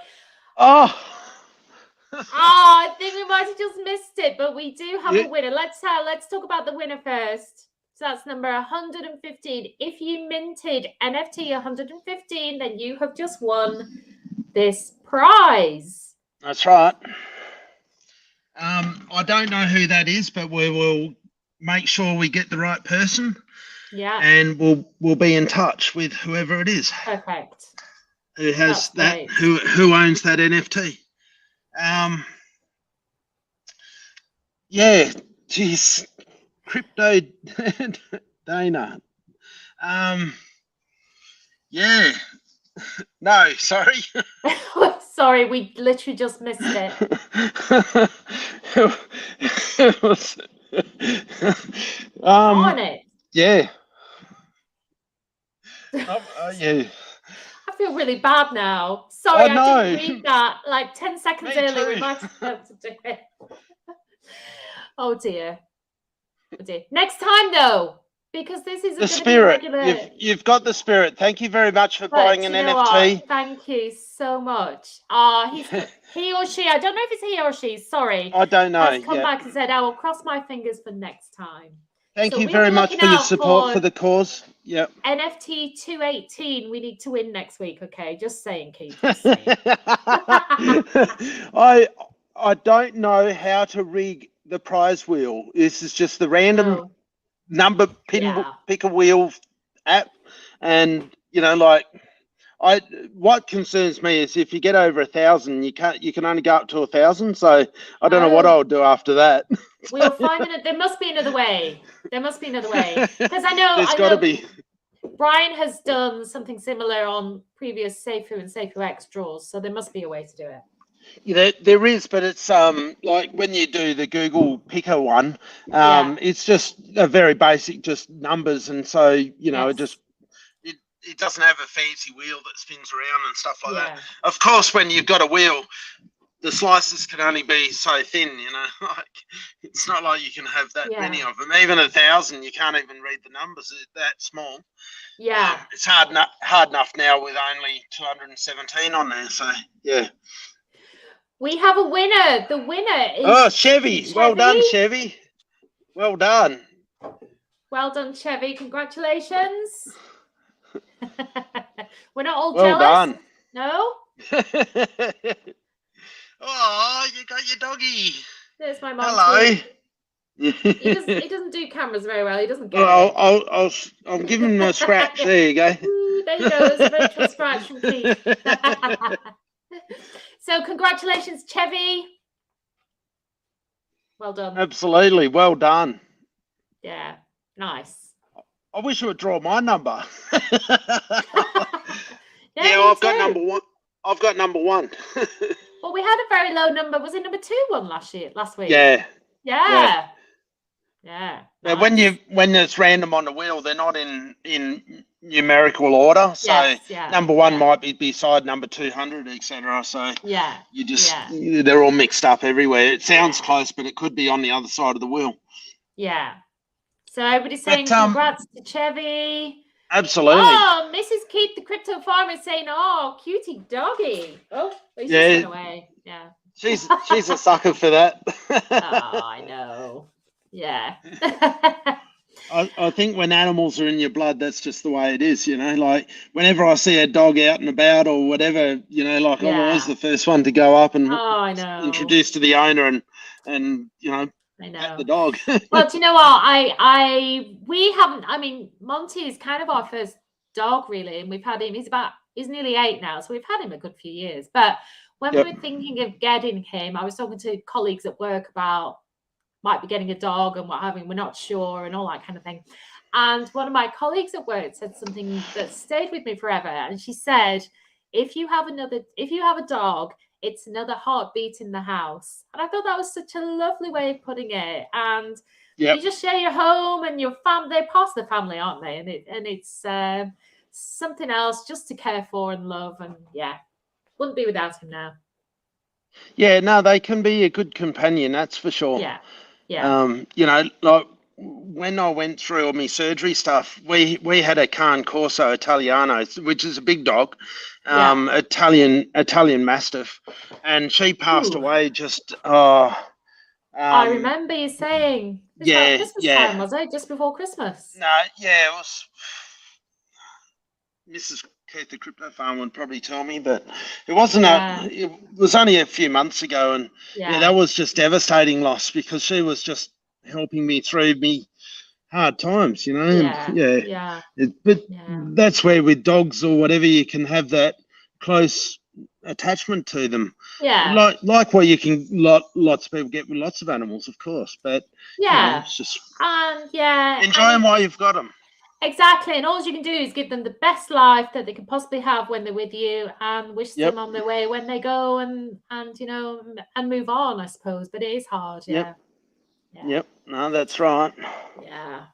I think we might have just missed it, but we do have a winner. Let's talk about the winner first. So that's number 115. If you minted NFT 115, then you have just won this prize. That's right. I don't know who that is, but we will make sure we get the right person. Yeah. And we'll be in touch with whoever it is. Perfect. Who has who owns that NFT. Yeah, geez, Crypto Dana. Yeah. No, sorry. Sorry, we literally just missed it. It was, Darn it. yeah. Yeah. I feel really bad now. Sorry, I I know. didn't read that. Like 10 seconds Me earlier, we too. might have been able to do it. Oh dear. Oh dear. Next time though, because this isn't The going to be a spirit. regular. You've got the spirit. Thank you very much for But buying an you know NFT. what? Thank you so much. He or she, I don't know if it's he or she, sorry, I don't know. has come back and said, I will cross my fingers for next time. Thank So you we'll very be much looking for your out support for the cause. Yep. NFT 218. We need to win next week. Okay, just saying, Keith. Just saying. I don't know how to rig the prize wheel. This is just the random number pick a wheel app, and you know, like what concerns me is if you get over 1,000, you can only go up to 1,000. So I don't know what I'll do after that. We'll find it. There must be another way. There must be another way, because I know there's got to be. Brian has done something similar on previous Seifu and Seifu X draws, so there must be a way to do it. Yeah, there is, but it's like when you do the Google Picker one, it's just a very basic, just numbers, and so you know it doesn't have a fancy wheel that spins around and stuff like that. Of course, when you've got a wheel, the slices can only be so thin, you know. Like it's not like you can have that many of them. Even 1,000, you can't even read the numbers. They're that small. Yeah, it's hard enough now with only 217 on there. So yeah. We have a winner. The winner is Chevy. Well done, Chevy. Well done. Well done, Chevy. Congratulations. We're not all well jealous. Done. No? Oh, you got your doggy. There's my mom. Hello. He doesn't do cameras very well. He doesn't get it. I'll give him a scratch. There you go. Ooh, there you go. There's a virtual scratch from Keith. So congratulations, Chevy. Well done. Absolutely. Well done. Yeah. Nice. I wish I would draw my number. I've got number one. I've got number one. Well, we had a very low number. Was it number 2 last week? Yeah. Nice. Now, when it's random on the wheel, they're not in numerical order. So number one might be beside number 200, etc. So you just they're all mixed up everywhere. It sounds close, but it could be on the other side of the wheel. Yeah. So everybody's saying congrats to Chevy. Absolutely. Oh, Mrs. Keith, the crypto farmer, is saying, "Oh, cutie doggy." Oh, he's just went away. Yeah. She's a sucker for that. Oh, I know. Yeah. I think when animals are in your blood, that's just the way it is, you know. Like whenever I see a dog out and about or whatever, you know, like I'm always the first one to go up and introduce to the owner and you know, pet the dog. Well, do you know what? We haven't. I mean, Monty is kind of our first dog, really, and we've had him. He's nearly 8 now, so we've had him a good few years. But when we were thinking of getting him, I was talking to colleagues at work about might be getting a dog and what having. We're not sure and all that kind of thing. And one of my colleagues at work said something that stayed with me forever. And she said, if you have a dog, it's another heartbeat in the house. And I thought that was such a lovely way of putting it. And you just share your home and your family. They're part of the family, aren't they? And it's something else just to care for and love. And wouldn't be without him now. Yeah, no, they can be a good companion, that's for sure. Yeah. You know, like when I went through all my surgery stuff, we had a Cane Corso Italiano, which is a big dog, Italian Mastiff, and she passed away just. I remember you saying. Christmas time, was it? Just before Christmas. No, it was. Mrs. Keith, the crypto farm, would probably tell me, but it wasn't. It was only a few months ago, and that was just devastating loss because she was just helping me through me hard times, you know. But that's where with dogs or whatever you can have that close attachment to them. Yeah. Like what you can lots of people get with lots of animals, of course, but it's just enjoy them while you've got them. Exactly, and all you can do is give them the best life that they can possibly have when they're with you, and wish them on their way when they go, and you know, and move on, I suppose. But it is hard, yeah. Yep. No, that's right. Yeah.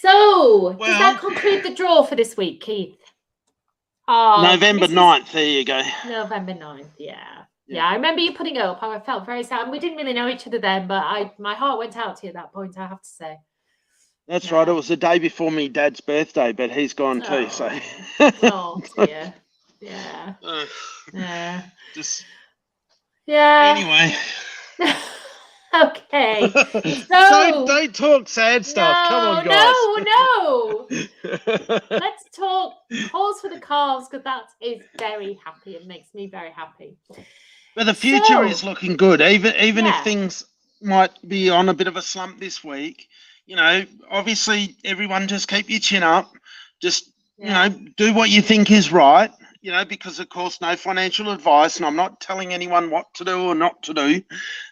So, does that conclude the draw for this week, Keith? November 9th. There you go. November 9th. Yeah. I remember you putting it up. I felt very sad. We didn't really know each other then, but my heart went out to you at that point, I have to say. That's right. It was the day before my dad's birthday, but he's gone too. So. Oh dear. Yeah. Anyway. Okay. So don't talk sad stuff. Come on, guys. No. Let's talk calls for the calves, because that is very happy. It makes me very happy. But the future is looking good, even if things might be on a bit of a slump this week. You know, obviously, everyone just keep your chin up. Just, you know, do what you think is right, you know, because, of course, no financial advice. And I'm not telling anyone what to do or not to do.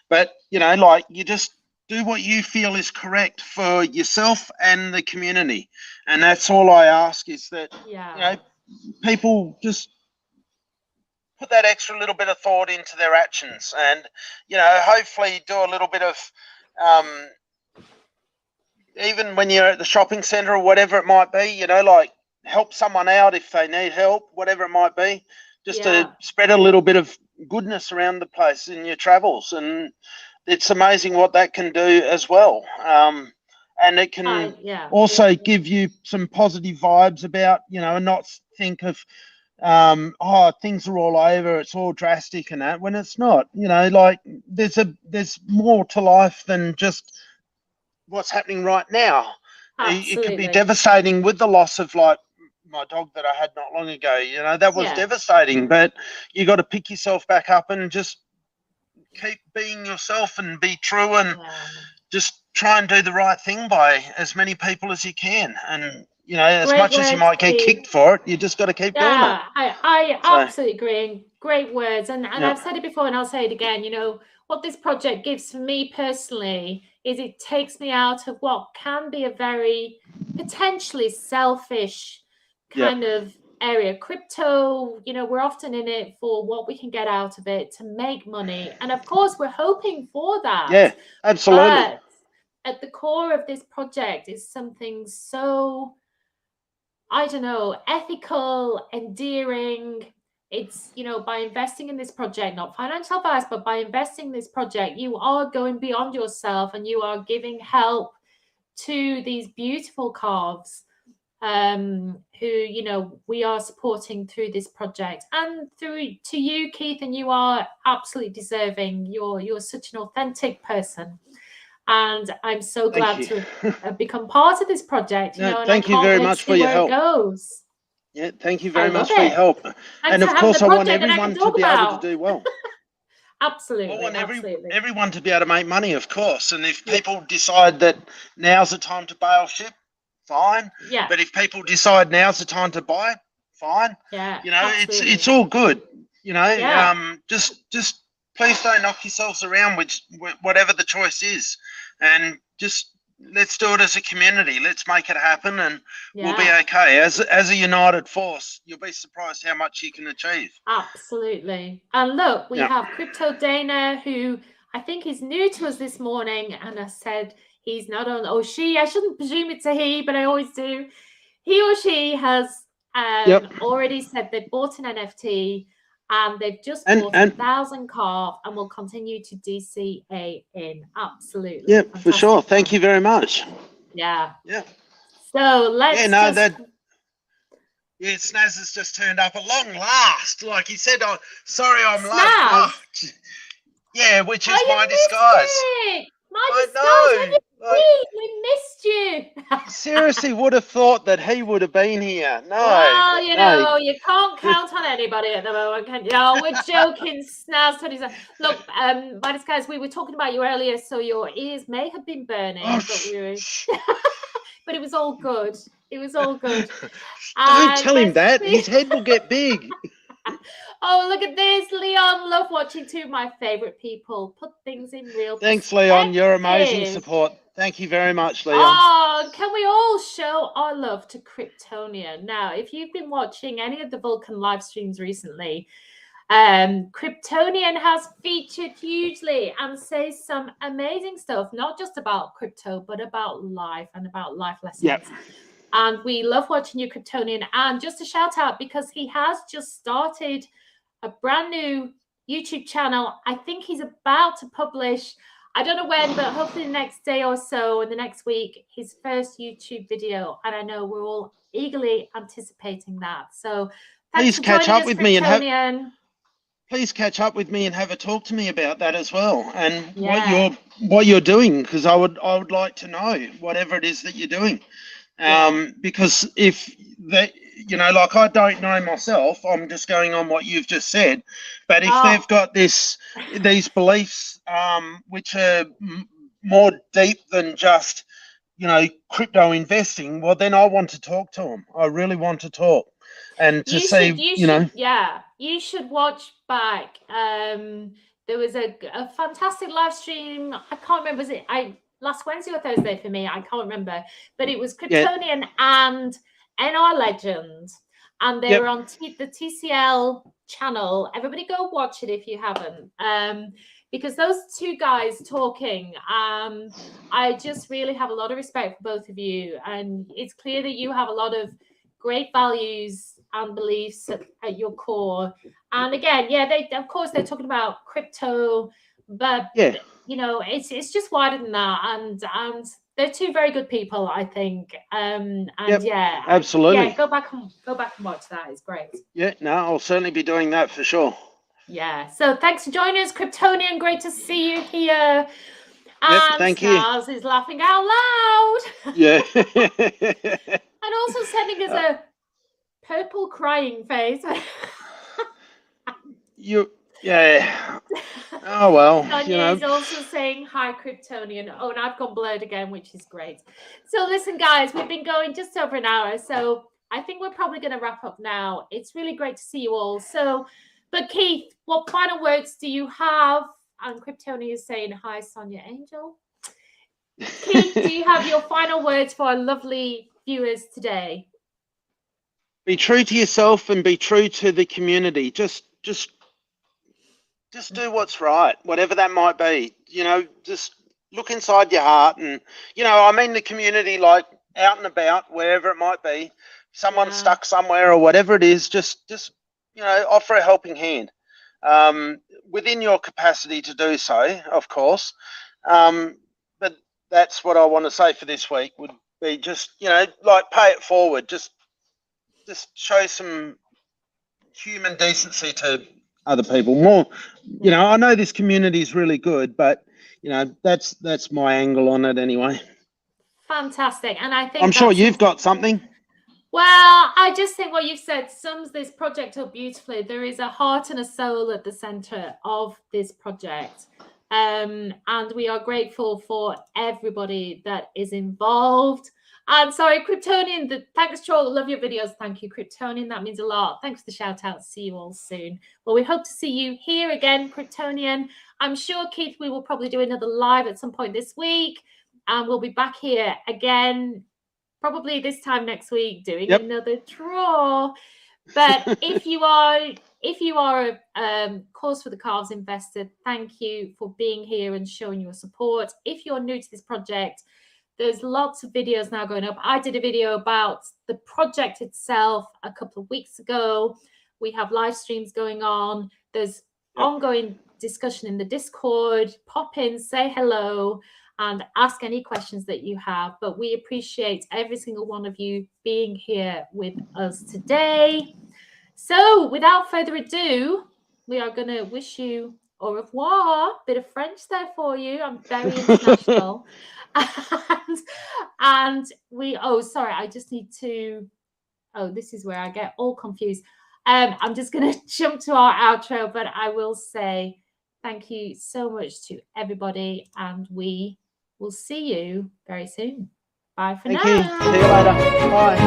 But, you know, like, you just do what you feel is correct for yourself and the community. And that's all I ask, is that, you know, people just put that extra little bit of thought into their actions, and, you know, hopefully do a little bit of... even when you're at the shopping centre or whatever it might be, you know, like, help someone out if they need help, whatever it might be, just to spread a little bit of goodness around the place in your travels. And it's amazing what that can do as well. And it can also give you some positive vibes about, you know, and not think of, things are all over, it's all drastic and that, when it's not. You know, like, there's more to life than just what's happening right now. It could be devastating with the loss of, like, my dog that I had not long ago. You know, that was devastating, but you got to pick yourself back up and just keep being yourself and be true, and just try and do the right thing by as many people as you can. And, you know, as much as you might get kicked for it, you just got to keep doing it. I absolutely agree. Great words. And I've said it before and I'll say it again. You know, what this project gives for me personally is it takes me out of what can be a very potentially selfish kind of area. Crypto, you know, we're often in it for what we can get out of it to make money. And of course, we're hoping for that. Yeah, absolutely. But at the core of this project is something so, I don't know, ethical, endearing. It's, you know, by investing in this project, not financial advice, but by investing in this project, you are going beyond yourself and you are giving help to these beautiful calves who, you know, we are supporting through this project, and through to you, Keith, and you are absolutely deserving. You're such an authentic person. And I'm so glad to have become part of this project. You know, and thank you very much for your help. Goes. Yeah, thank you very much for your help. And of course, I want everyone to be able to do well. Absolutely. I want everyone to be able to make money, of course. And if people decide that now's the time to bail ship, fine. Yeah. But if people decide now's the time to buy, fine. Yeah. You know, it's all good. You know, just please don't knock yourselves around with whatever the choice is, and just let's do it as a community. Let's make it happen, and we'll be okay. As a united force, you'll be surprised how much you can achieve. Absolutely. And look, we have Crypto Dana, who I think is new to us this morning, and I said he's not on, or she, I shouldn't presume it's a he, but I always do. He or she has already said they bought an NFT, and they've just bought 1,000 calf and will continue to DCA in. Absolutely. Yeah, for sure. Thank you very much. Yeah. Yeah. So let's Snaz has just turned up at long last. Like he said, sorry I'm late. Yeah, which is my disguise. My disguise. We missed you. Seriously, would have thought that he would have been here. No. Well, you know, you can't count on anybody at the moment, can you? Oh, we're joking, Snaz. Look, my disguise, we were talking about you earlier, so your ears may have been burning, but it was all good. It was all good. Don't tell him that. His head will get big. Oh, look at this. Leon, love watching two of my favorite people put things in real Thanks, Leon. You're amazing support. Thank you very much, Leon. Oh, can we all show our love to Kryptonian? Now, if you've been watching any of the Vulcan live streams recently, Kryptonian has featured hugely and says some amazing stuff, not just about crypto, but about life and about life lessons. Yep. And we love watching you, Kryptonian. And just a shout out, because he has just started a brand new YouTube channel. I think he's about to publish, I don't know when, but hopefully the next day or so, in the next week, his first YouTube video. And I know we're all eagerly anticipating that. So thanks Please for catch joining up us, with me and have Kryptonian. please catch up with me and have a talk to me about that as well, and Yeah. what you're doing, because I would like to know whatever it is that you're doing. Because if they, you know, like, I don't know myself, I'm just going on what you've just said, but if they've got these beliefs which are more deep than just, you know, crypto investing, well, then I want to talk to them. I really want to talk and to you should watch back. There was a fantastic live stream. I can't remember, was it last Wednesday or Thursday for me? I can't remember, but it was Kryptonian and NR Legend, and they were on the TCL channel. Everybody go watch it if you haven't, because those two guys talking, I just really have a lot of respect for both of you, and it's clear that you have a lot of great values and beliefs at your core. And again, they, of course, they're talking about crypto, but you know, it's just wider than that. And they're two very good people, I think. Absolutely. Go back and watch that. It's great. Yeah, no, I'll certainly be doing that for sure. Yeah. So thanks for joining us, Kryptonian. Great to see you here. And thank Stars is laughing out loud. Yeah. And also sending us a purple crying face. Oh, well. Sonia is also saying hi, Kryptonian. Oh, and I've gone blurred again, which is great. So listen, guys, we've been going just over an hour, so I think we're probably going to wrap up now. It's really great to see you all. So, but Keith, what final words do you have? And Kryptonian is saying hi, Sonia Angel. Keith, do you have your final words for our lovely viewers today? Be true to yourself and be true to the community. Just do what's right, whatever that might be. You know, just look inside your heart, and, you know, I mean the community, like out and about, wherever it might be, someone's stuck somewhere or whatever it is, just you know, offer a helping hand within your capacity to do so, of course. But that's what I want to say for this week, would be just, you know, like, pay it forward. Just show some human decency to other people more. You know, I know this community is really good, but, you know, that's my angle on it anyway. Fantastic. And I think I'm sure you've got something. Well, I just think what you've said sums this project up beautifully. There is a heart and a soul at the center of this project. And we are grateful for everybody that is involved. And sorry, Kryptonian, thanks, Troll. Love your videos. Thank you, Kryptonian. That means a lot. Thanks for the shout out. See you all soon. Well, we hope to see you here again, Kryptonian. I'm sure, Keith, we will probably do another live at some point this week. And we'll be back here again, probably this time next week, doing another draw. But if you are a Course for the Calves investor, thank you for being here and showing your support. If you're new to this project, there's lots of videos now going up. I did a video about the project itself a couple of weeks ago. We have live streams going on. There's ongoing discussion in the Discord. Pop in, say hello, and ask any questions that you have. But we appreciate every single one of you being here with us today. So without further ado, we are going to wish you au revoir. Bit of French there for you. I'm very international. and we, I just need to, this is where I get all confused. I'm just going to jump to our outro, but I will say thank you so much to everybody, and we will see you very soon. Bye for now. Thank you. See you later. Bye.